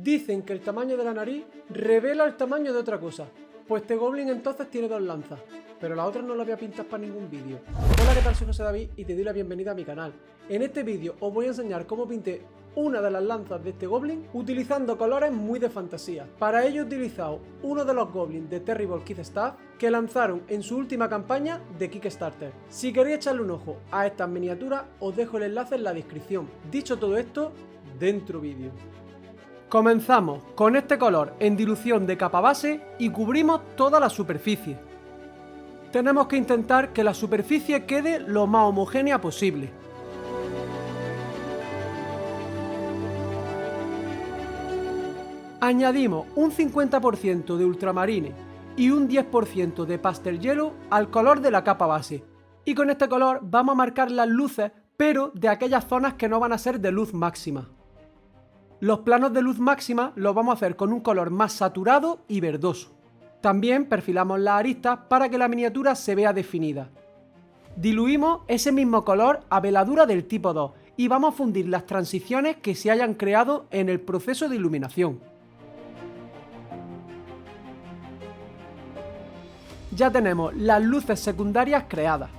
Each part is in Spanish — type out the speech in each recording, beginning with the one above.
Dicen que el tamaño de la nariz revela el tamaño de otra cosa. Pues este goblin entonces tiene 2 lanzas, pero las otras no las voy a pintar para ningún vídeo. Hola, ¿qué tal? Soy José David y te doy la bienvenida a mi canal. En este vídeo os voy a enseñar cómo pinté una de las lanzas de este goblin utilizando colores muy de fantasía. Para ello he utilizado uno de los goblins de Terrible Kid Stuff que lanzaron en su última campaña de Kickstarter. Si queréis echarle un ojo a estas miniaturas os dejo el enlace en la descripción. Dicho todo esto, dentro vídeo. Comenzamos con este color en dilución de capa base y cubrimos toda la superficie. Tenemos que intentar que la superficie quede lo más homogénea posible. Añadimos un 50% de ultramarine y un 10% de pastel yellow al color de la capa base. Y con este color vamos a marcar las luces, pero de aquellas zonas que no van a ser de luz máxima. Los planos de luz máxima los vamos a hacer con un color más saturado y verdoso. También perfilamos las aristas para que la miniatura se vea definida. Diluimos ese mismo color a veladura del tipo 2 y vamos a fundir las transiciones que se hayan creado en el proceso de iluminación. Ya tenemos las luces secundarias creadas.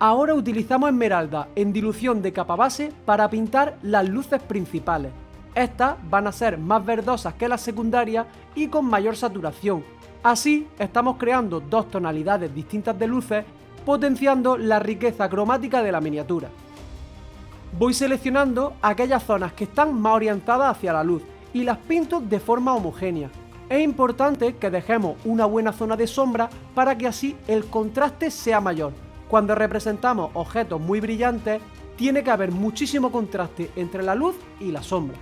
Ahora utilizamos esmeralda en dilución de capa base para pintar las luces principales. Estas van a ser más verdosas que las secundarias y con mayor saturación. Así estamos creando dos tonalidades distintas de luces, potenciando la riqueza cromática de la miniatura. Voy seleccionando aquellas zonas que están más orientadas hacia la luz y las pinto de forma homogénea. Es importante que dejemos una buena zona de sombra para que así el contraste sea mayor. Cuando representamos objetos muy brillantes, tiene que haber muchísimo contraste entre la luz y la sombra.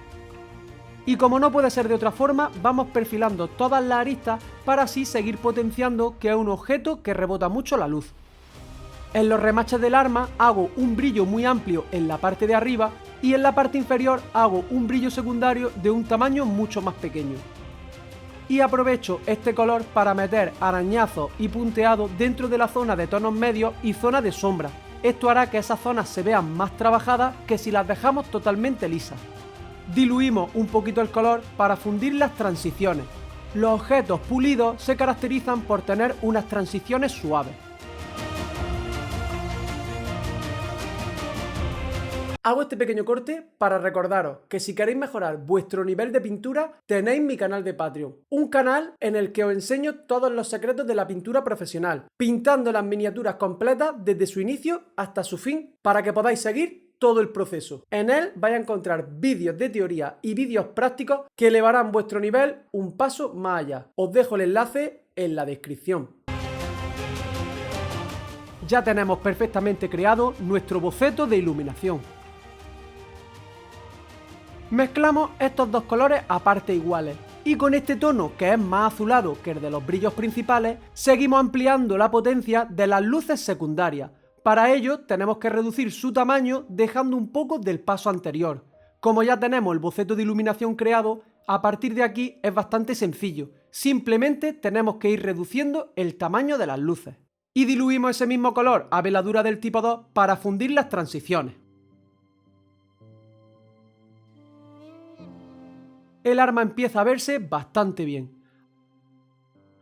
Y como no puede ser de otra forma, vamos perfilando todas las aristas para así seguir potenciando que es un objeto que rebota mucho la luz. En los remaches del arma hago un brillo muy amplio en la parte de arriba y en la parte inferior hago un brillo secundario de un tamaño mucho más pequeño. Y aprovecho este color para meter arañazos y punteados dentro de la zona de tonos medios y zona de sombra. Esto hará que esas zonas se vean más trabajadas que si las dejamos totalmente lisas. Diluimos un poquito el color para fundir las transiciones. Los objetos pulidos se caracterizan por tener unas transiciones suaves. Hago este pequeño corte para recordaros que si queréis mejorar vuestro nivel de pintura tenéis mi canal de Patreon, un canal en el que os enseño todos los secretos de la pintura profesional, pintando las miniaturas completas desde su inicio hasta su fin para que podáis seguir todo el proceso. En él vais a encontrar vídeos de teoría y vídeos prácticos que elevarán vuestro nivel un paso más allá. Os dejo el enlace en la descripción. Ya tenemos perfectamente creado nuestro boceto de iluminación. Mezclamos estos dos colores a partes iguales y con este tono que es más azulado que el de los brillos principales seguimos ampliando la potencia de las luces secundarias. Para ello tenemos que reducir su tamaño dejando un poco del paso anterior. Como ya tenemos el boceto de iluminación creado, a partir de aquí es bastante sencillo, simplemente tenemos que ir reduciendo el tamaño de las luces. Y diluimos ese mismo color a veladura del tipo 2 para fundir las transiciones. El arma empieza a verse bastante bien.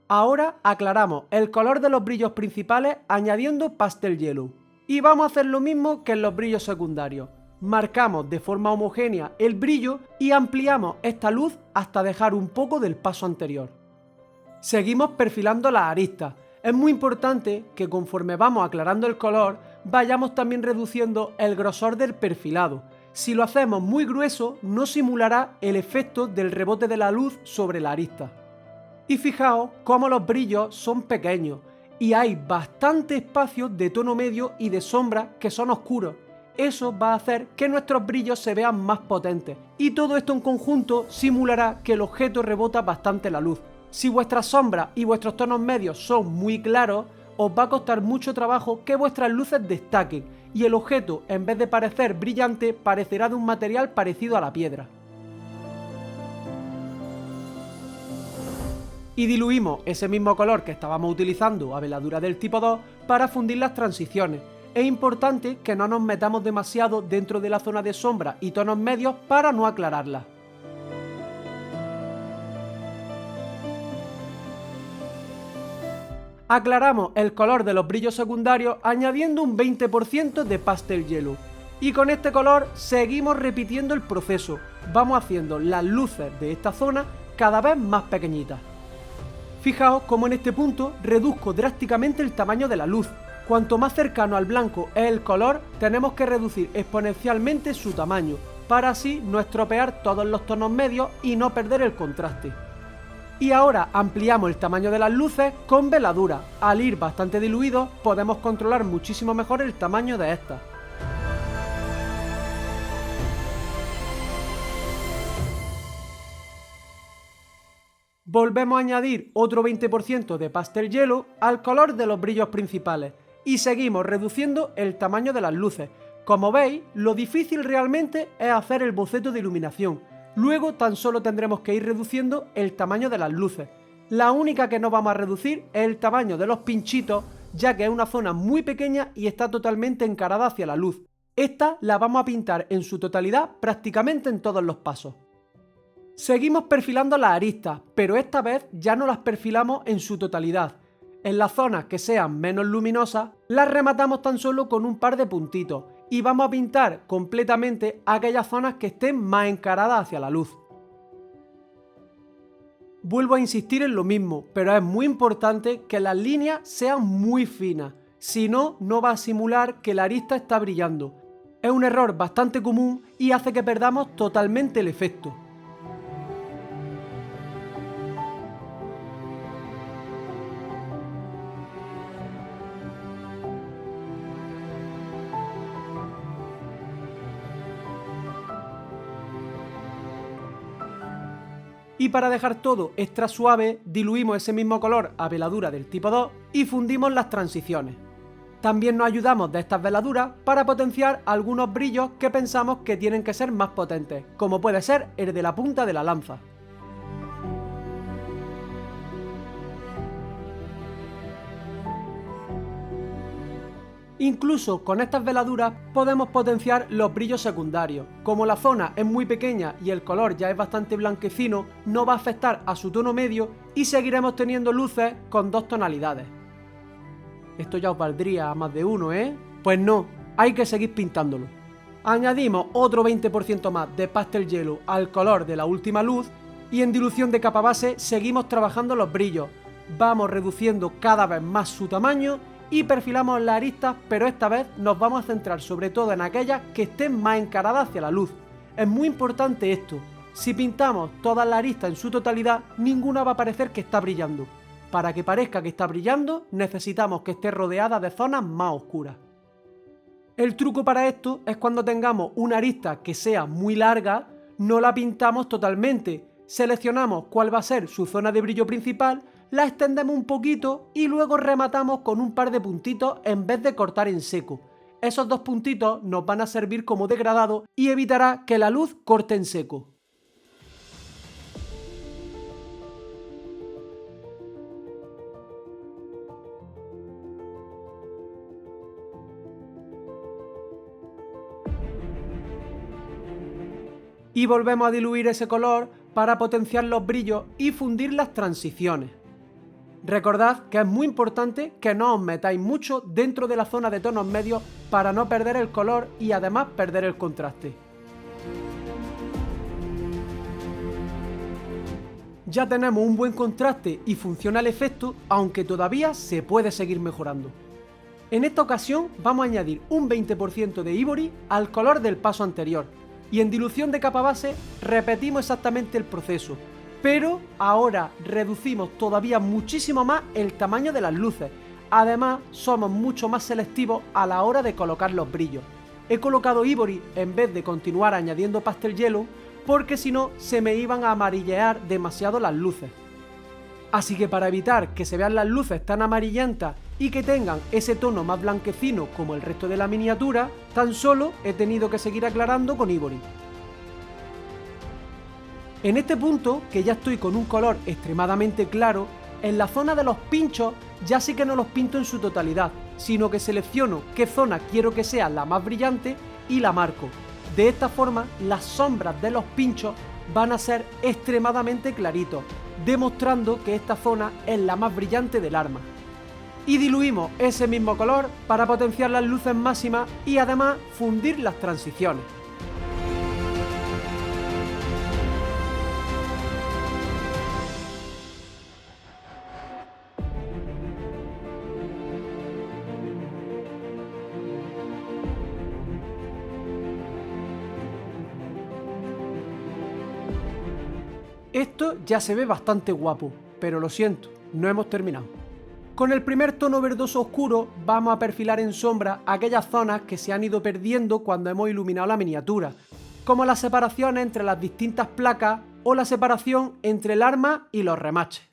Ahora aclaramos el color de los brillos principales añadiendo pastel yellow. Y vamos a hacer lo mismo que en los brillos secundarios. Marcamos de forma homogénea el brillo y ampliamos esta luz hasta dejar un poco del paso anterior. Seguimos perfilando las aristas. Es muy importante que conforme vamos aclarando el color, vayamos también reduciendo el grosor del perfilado. Si lo hacemos muy grueso, no simulará el efecto del rebote de la luz sobre la arista. Y fijaos cómo los brillos son pequeños y hay bastante espacio de tono medio y de sombra que son oscuros. Eso va a hacer que nuestros brillos se vean más potentes y todo esto en conjunto simulará que el objeto rebota bastante la luz. Si vuestras sombras y vuestros tonos medios son muy claros, os va a costar mucho trabajo que vuestras luces destaquen y el objeto, en vez de parecer brillante, parecerá de un material parecido a la piedra. Y diluimos ese mismo color que estábamos utilizando a veladura del tipo 2 para fundir las transiciones. es importante que no nos metamos demasiado dentro de la zona de sombra y tonos medios para no aclararla. Aclaramos el color de los brillos secundarios añadiendo un 20% de Pastel Yellow. Y con este color seguimos repitiendo el proceso, vamos haciendo las luces de esta zona cada vez más pequeñitas. Fijaos cómo en este punto reduzco drásticamente el tamaño de la luz. Cuanto más cercano al blanco es el color, tenemos que reducir exponencialmente su tamaño, para así no estropear todos los tonos medios y no perder el contraste. Y ahora ampliamos el tamaño de las luces con veladura. Al ir bastante diluidos podemos controlar muchísimo mejor el tamaño de estas. Volvemos a añadir otro 20% de Pastel Yellow al color de los brillos principales y seguimos reduciendo el tamaño de las luces. Como veis, lo difícil realmente es hacer el boceto de iluminación. Luego tan solo tendremos que ir reduciendo el tamaño de las luces. La única que no vamos a reducir es el tamaño de los pinchitos, ya que es una zona muy pequeña y está totalmente encarada hacia la luz. Esta la vamos a pintar en su totalidad prácticamente en todos los pasos. Seguimos perfilando las aristas, pero esta vez ya no las perfilamos en su totalidad. En las zonas que sean menos luminosas, las rematamos tan solo con un par de puntitos y vamos a pintar completamente aquellas zonas que estén más encaradas hacia la luz. Vuelvo a insistir en lo mismo, pero es muy importante que las líneas sean muy finas, si no, no va a simular que la arista está brillando. Es un error bastante común y hace que perdamos totalmente el efecto. Y para dejar todo extra suave, diluimos ese mismo color a veladura del tipo 2 y fundimos las transiciones. También nos ayudamos de estas veladuras para potenciar algunos brillos que pensamos que tienen que ser más potentes, como puede ser el de la punta de la lanza. Incluso con estas veladuras podemos potenciar los brillos secundarios. Como la zona es muy pequeña y el color ya es bastante blanquecino, no va a afectar a su tono medio y seguiremos teniendo luces con dos tonalidades. Esto ya os valdría a más de uno, ¿eh? Pues no, hay que seguir pintándolo. Añadimos otro 20% más de Pastel Yellow al color de la última luz y en dilución de capa base seguimos trabajando los brillos. Vamos reduciendo cada vez más su tamaño y perfilamos las aristas, pero esta vez nos vamos a centrar sobre todo en aquellas que estén más encaradas hacia la luz. Es muy importante esto, si pintamos todas las aristas en su totalidad, ninguna va a parecer que está brillando. Para que parezca que está brillando, necesitamos que esté rodeada de zonas más oscuras. El truco para esto es cuando tengamos una arista que sea muy larga, no la pintamos totalmente, seleccionamos cuál va a ser su zona de brillo principal, la extendemos un poquito y luego rematamos con un par de puntitos en vez de cortar en seco. Esos dos puntitos nos van a servir como degradado y evitará que la luz corte en seco. Y volvemos a diluir ese color para potenciar los brillos y fundir las transiciones. Recordad que es muy importante que no os metáis mucho dentro de la zona de tonos medios para no perder el color y además perder el contraste. Ya tenemos un buen contraste y funciona el efecto, aunque todavía se puede seguir mejorando. En esta ocasión vamos a añadir un 20% de Ivory al color del paso anterior y en dilución de capa base repetimos exactamente el proceso, pero ahora reducimos todavía muchísimo más el tamaño de las luces. Además, somos mucho más selectivos a la hora de colocar los brillos. He colocado Ivory en vez de continuar añadiendo Pastel Yellow porque si no se me iban a amarillear demasiado las luces. Así que para evitar que se vean las luces tan amarillentas y que tengan ese tono más blanquecino como el resto de la miniatura, tan solo he tenido que seguir aclarando con Ivory. En este punto, que ya estoy con un color extremadamente claro, en la zona de los pinchos ya sí que no los pinto en su totalidad, sino que selecciono qué zona quiero que sea la más brillante y la marco. De esta forma, las sombras de los pinchos van a ser extremadamente claritos, demostrando que esta zona es la más brillante del arma. Y diluimos ese mismo color para potenciar las luces máximas y además fundir las transiciones. Esto ya se ve bastante guapo, pero lo siento, no hemos terminado. Con el primer tono verdoso oscuro vamos a perfilar en sombra aquellas zonas que se han ido perdiendo cuando hemos iluminado la miniatura, como las separaciones entre las distintas placas o la separación entre el arma y los remaches.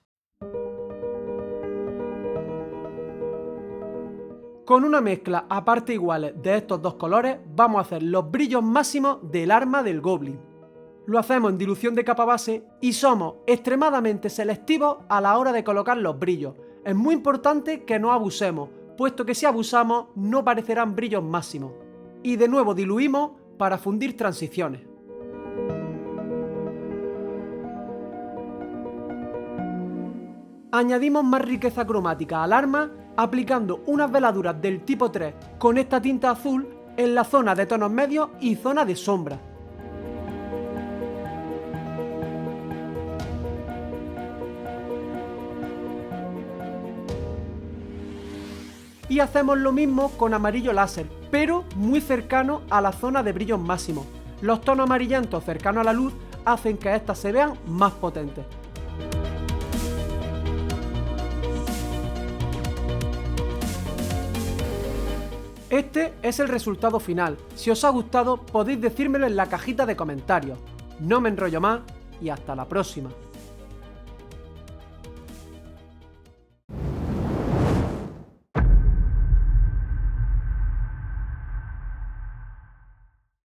Con una mezcla a partes iguales de estos dos colores vamos a hacer los brillos máximos del arma del Goblin. Lo hacemos en dilución de capa base y somos extremadamente selectivos a la hora de colocar los brillos. Es muy importante que no abusemos, puesto que si abusamos no parecerán brillos máximos. Y de nuevo diluimos para fundir transiciones. Añadimos más riqueza cromática al arma aplicando unas veladuras del tipo 3 con esta tinta azul en la zona de tonos medios y zona de sombra. Y hacemos lo mismo con amarillo láser, pero muy cercano a la zona de brillos máximos. Los tonos amarillentos cercanos a la luz hacen que éstas se vean más potentes. Este es el resultado final. Si os ha gustado podéis decírmelo en la cajita de comentarios. No me enrollo más y hasta la próxima.